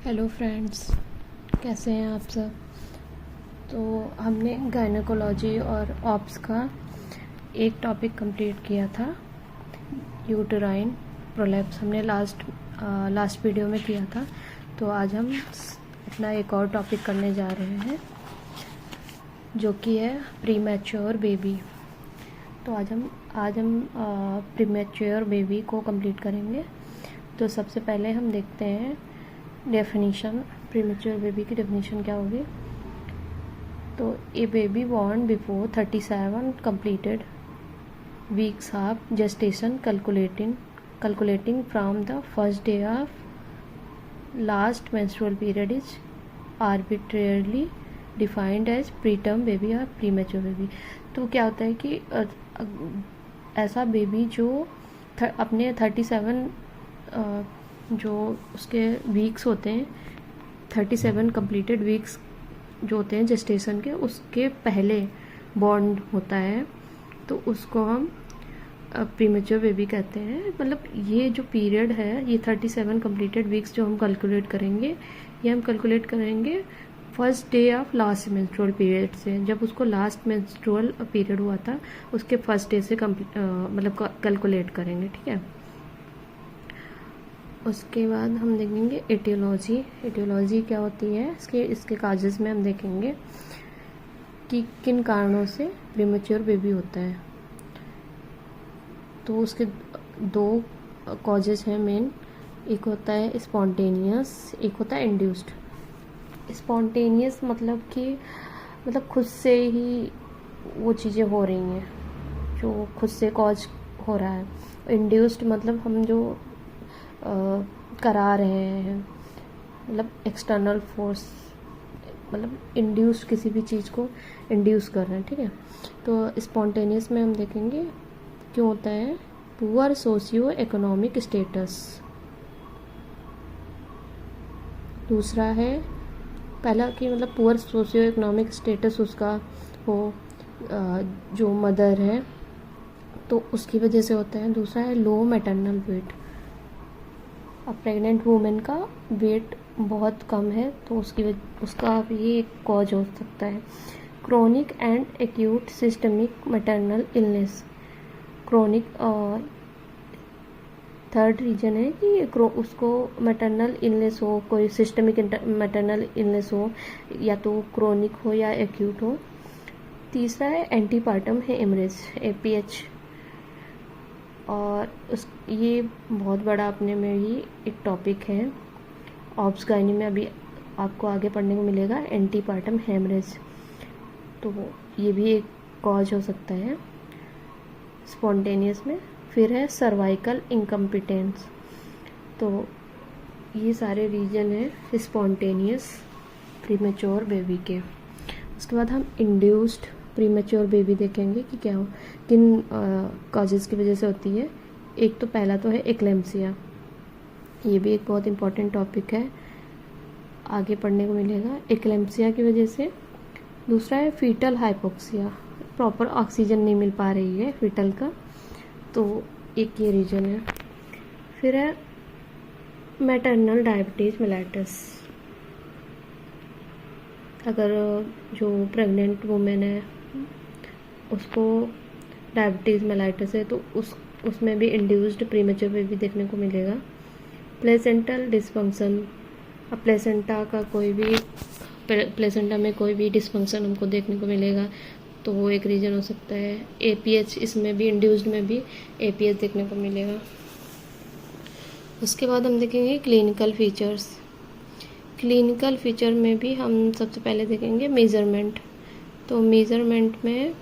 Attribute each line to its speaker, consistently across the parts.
Speaker 1: Hello friends, कैसे हैं आप सब। तो हमने गायनेकोलॉजी और ऑप्स का एक टॉपिक कंप्लीट किया था, यूटेराइन प्रोलैप्स। हमने लास्ट वीडियो में किया था। तो आज हम अपना एक और टॉपिक करने जा रहे हैं जो कि है प्रीमैच्योर बेबी। तो आज हम प्रीमैच्योर बेबी को कंप्लीट करेंगे। तो सबसे पहले हम देखते हैं डेफिनीशन। प्रीमेच्योर बेबी की डेफिनीशन क्या होगी। तो a baby born before 37 completed weeks of gestation calculating from the first day of last menstrual period is arbitrarily defined as preterm baby और प्रीमेच्योर बेबी। तो क्या होता है कि ऐसा बेबी जो अपने 37 जो उसके वीक्स होते हैं, 37 कंप्लीटेड वीक्स जो होते हैं जेस्टेशन के, उसके पहले बॉर्न होता है, तो उसको हम प्रीमेच्योर बेबी कहते हैं। मतलब ये जो पीरियड है, ये 37 कंप्लीटेड वीक्स जो हम कैलकुलेट करेंगे, ये हम कैलकुलेट करेंगे first day of last menstrual period से। जब उसको लास्ट मेंस्ट्रुअल पीरियड हुआ था, उसके फर्स्ट डे से मतलब कैलकुलेट करेंगे, ठीक है। उसके बाद हम देखेंगे एटियोलॉजी क्या होती है। इसके काजेज में हम देखेंगे कि किन कारणों से प्रीमेच्योर बेबी होता है। तो उसके दो कॉजेज हैं मेन। एक होता है स्पॉन्टेनियस, एक होता है इंड्यूस्ड। स्पॉन्टेनियस मतलब खुद से ही वो चीज़ें हो रही हैं जो खुद से कॉज हो रहा है। इंड्यूस्ड मतलब हम जो करा रहे हैं, मतलब एक्सटर्नल फोर्स, मतलब इंड्यूस किसी भी चीज़ को इंड्यूस कर रहे हैं, ठीक है। तो स्पॉन्टेनियस में हम देखेंगे क्यों होता है। Poor socio economic status. दूसरा है, पहला कि मतलब पुअर सोशियो इकोनॉमिक स्टेटस उसका हो, जो मदर है, तो उसकी वजह से होता है। दूसरा है लो मैटरनल वेट। अब प्रेग्नेंट वूमेन का वेट बहुत कम है, तो उसका भी एक कॉज हो सकता है। Chronic and acute systemic maternal illness. Chronic third reason है कि उसको मैटरनल इलनेस हो, कोई सिस्टमिक मैटरनल इलनेस हो, या तो क्रोनिक हो या एक्यूट हो। तीसरा है एंटीपार्टम हेमरेज, APH। और ये बहुत बड़ा अपने में ही एक टॉपिक है, ऑब्स गायनी में अभी आपको आगे पढ़ने को मिलेगा, एंटीपार्टम हेमरेज। तो ये भी एक कॉज हो सकता है स्पॉन्टेनियस में। फिर है सर्वाइकल इनकम्पिटेंस। तो ये सारे रीजन है स्पॉन्टेनियस प्रीमेच्योर बेबी के। उसके बाद हम इंड्यूस्ड प्रीमेच्योर बेबी देखेंगे कि क्या हो, किन कॉजेज़ की वजह से होती है। एक तो पहला तो है एक्लेम्सिया, ये भी एक बहुत इम्पॉर्टेंट टॉपिक है, आगे पढ़ने को मिलेगा, एक्लेम्सिया की वजह से। दूसरा है फीटल हाइपोक्सिया, प्रॉपर ऑक्सीजन नहीं मिल पा रही है फीटल का, तो एक ये रीजन है। फिर है मैटरनल डायबिटीज़ मेलाइटस। अगर जो प्रेग्नेंट वुमेन है उसको डायबिटीज़ मेलाइटस है, तो उसमें भी इंड्यूस्ड प्रीमेच्योर बेबी देखने को मिलेगा। Placental dysfunction. अब प्लेसेंटा में कोई भी डिसफंक्शन हमको देखने को मिलेगा, तो वो एक रीज़न हो सकता है। APH, इसमें भी इंड्यूस्ड में भी APH देखने को मिलेगा। उसके बाद हम देखेंगे क्लिनिकल फीचर्स। क्लिनिकल फीचर में भी हम सबसे पहले देखेंगे मेजरमेंट। तो मेजरमेंट में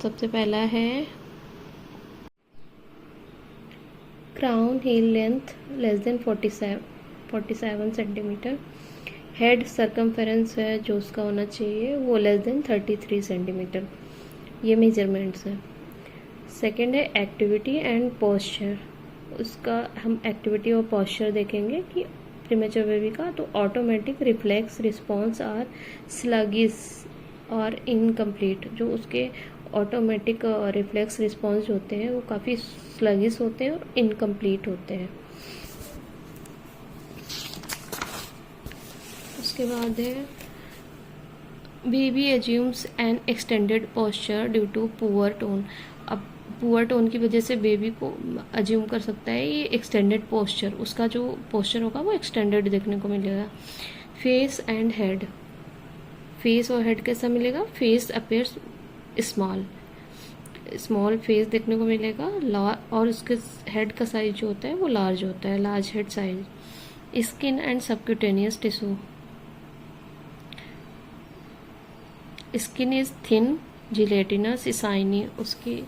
Speaker 1: सबसे पहला है crown heel length less than 47 centimetre. Head circumference है जो उसका होना चाहिए वो लेस देन 33 सेंटीमीटर। ये मेजरमेंट्स है। सेकेंड है एक्टिविटी एंड पोस्चर। उसका हम एक्टिविटी और पोस्चर देखेंगे कि प्रीमेच्योर बेबी का, तो automatic reflex response are sluggish और इनकम्प्लीट। जो उसके ऑटोमेटिक रिफ्लेक्स रिस्पॉन्स होते हैं वो काफ़ी स्लगिस होते हैं और इनकम्प्लीट होते हैं। उसके बाद है baby assumes an extended posture due to poor tone. अब पुअर टोन की वजह से बेबी को अज्यूम कर सकता है ये एक्सटेंडेड पोस्चर, उसका जो पोस्चर होगा वो एक्सटेंडेड देखने को मिलेगा। फेस एंड हेड, फेस और हेड कैसा मिलेगा? Face appears small, small face देखने को मिलेगा, और उसके हेड का साइज जो होता है वो लार्ज होता है, large head size. Skin and subcutaneous tissue, skin is thin gelatinous shiny, उसकी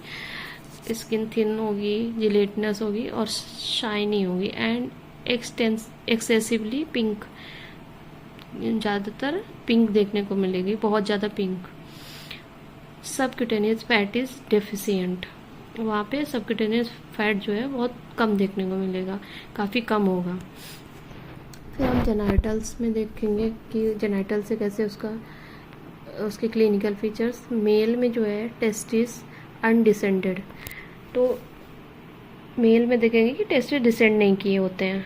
Speaker 1: स्किन थिन होगी, जिलेटिनस होगी और शाइनी होगी। एंड एक्सेसिवली पिंक, ज़्यादातर पिंक देखने को मिलेगी, बहुत ज़्यादा pink. Subcutaneous fat is deficient, वहाँ पे सबक्यूटेनियस फैट जो है बहुत कम देखने को मिलेगा, काफ़ी कम होगा। फिर हम जेनाइटल्स में देखेंगे कि जेनाइटल से कैसे उसके क्लिनिकल फीचर्स। मेल में जो है टेस्टिस अनडिसेंडेड, तो मेल में देखेंगे कि टेस्टिस डिसेंड नहीं किए होते हैं।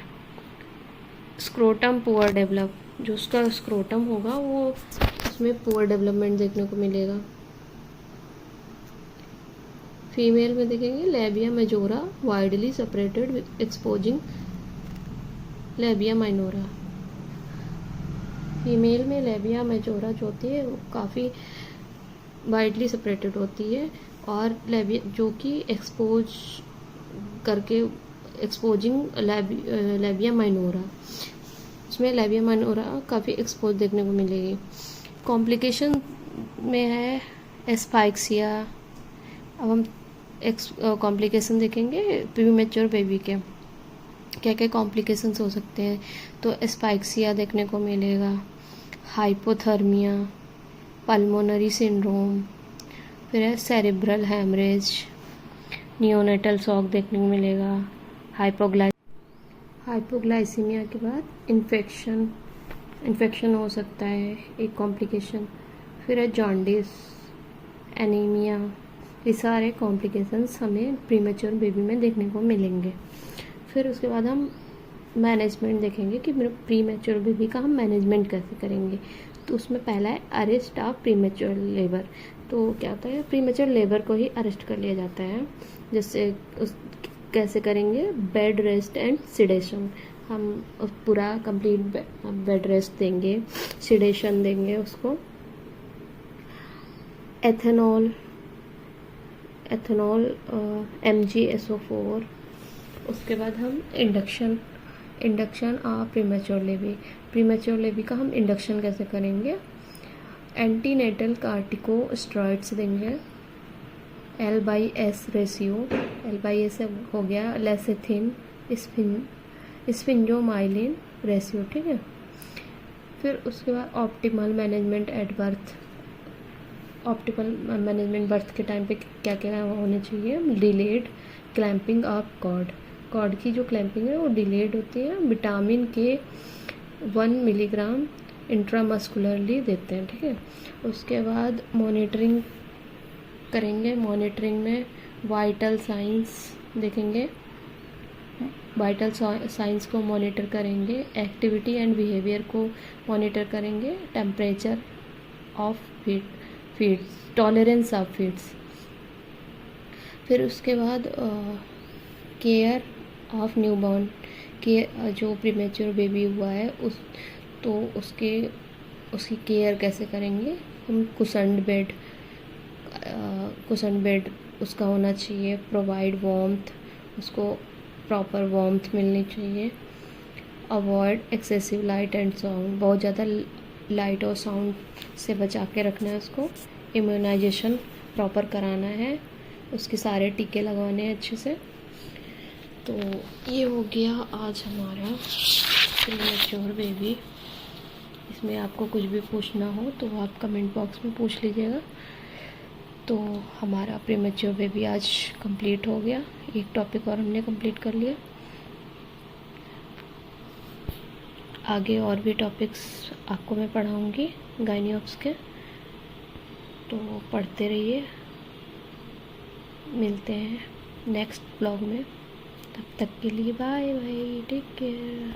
Speaker 1: स्क्रोटम पुअर डेवलप, जो उसका स्क्रोटम होगा वो उसमें पुअर डेवलपमेंट देखने को मिलेगा। फीमेल में देखेंगे labia majora widely separated with exposing labia minora. Female में लेबिया मेजोरा जो होती है वो काफ़ी वाइडली सेपरेटेड होती है, और लेबिया जो कि एक्सपोज करके एक्सपोजिंग लेबिया माइनोरा, उसमें लेबिया माइनोरा काफ़ी एक्सपोज देखने को मिलेगी। कॉम्प्लिकेशन में है एस्पाइक्सिया। अब हम कॉम्प्लिकेशन देखेंगे प्रीमेच्योर बेबी के, क्या क्या कॉम्प्लिकेशंस हो सकते हैं। तो एस्पाइक्सिया देखने को मिलेगा, हाइपोथर्मिया, पल्मोनरी सिंड्रोम, फिर है सेरेब्रल हैमरेज, नियोनेटल शॉक देखने को मिलेगा, हाइपोग्लाइसीमिया के बाद इन्फेक्शन हो सकता है एक कॉम्प्लिकेशन। फिर है जॉन्डिस, एनीमिया, ये सारे कॉम्प्लिकेशंस हमें प्रीमेच्योर बेबी में देखने को मिलेंगे। फिर उसके बाद हम मैनेजमेंट देखेंगे कि प्रीमेच्योर बेबी का हम मैनेजमेंट कैसे करेंगे। तो उसमें पहला है अरेस्ट ऑफ प्रीमेच्योर लेबर। तो क्या होता है, प्रीमेच्योर लेबर को ही अरेस्ट कर लिया जाता है। जैसे कैसे करेंगे, बेड रेस्ट एंड सिडेशन, हम पूरा कंप्लीट बेड रेस्ट देंगे, सिडेशन देंगे उसको। Ethanol MgSO4। उसके बाद हम इंडक्शन ऑफ प्रीमेच्योर लेबी का हम इंडक्शन कैसे करेंगे। एंटीनेटल कार्टिकोस्टेरॉइड्स देंगे, L/S रेशियो, L/S हो गया लेसेथिन स्फिंजोमाइलिन रेशियो, ठीक है। फिर उसके बाद optimal management at birth, optimal management birth के टाइम पे क्या क्या होना चाहिए। डिलेड क्लैंपिंग ऑफ कॉर्ड की जो क्लैंपिंग है वो डिलेड होती है। विटामिन के 1 मिलीग्राम इंट्रामस्कुलरली देते हैं, ठीक है। उसके बाद मॉनिटरिंग करेंगे, मॉनिटरिंग में वाइटल साइंस देखेंगे, वाइटल साइंस को मॉनिटर करेंगे, एक्टिविटी एंड बिहेवियर को मॉनिटर करेंगे, temperature of feeds, tolerance of feeds. फिर उसके बाद केयर ऑफ न्यूबॉर्न, के जो प्रीमेच्योर बेबी हुआ है उसकी केयर कैसे करेंगे हम। कुशन्ड बेड उसका होना चाहिए, प्रोवाइड वार्मथ, उसको प्रॉपर वार्मथ मिलनी चाहिए। Avoid excessive light and sound, बहुत ज़्यादा लाइट और साउंड से बचा के रखना है उसको। इम्यूनाइजेशन प्रॉपर कराना है, उसके सारे टीके लगवाने हैं अच्छे से। तो ये हो गया आज हमारा प्रीमेच्योर बेबी। इसमें आपको कुछ भी पूछना हो तो आप कमेंट बॉक्स में पूछ लीजिएगा। तो हमारा प्रीमेच्योर बेबी आज कंप्लीट हो गया, एक टॉपिक और हमने कंप्लीट कर लिया। आगे और भी टॉपिक्स आपको मैं पढ़ाऊँगी गायनी ऑप्स के, तो पढ़ते रहिए। मिलते हैं नेक्स्ट ब्लॉग में, तब तक के लिए बाय बाय, टेक केयर।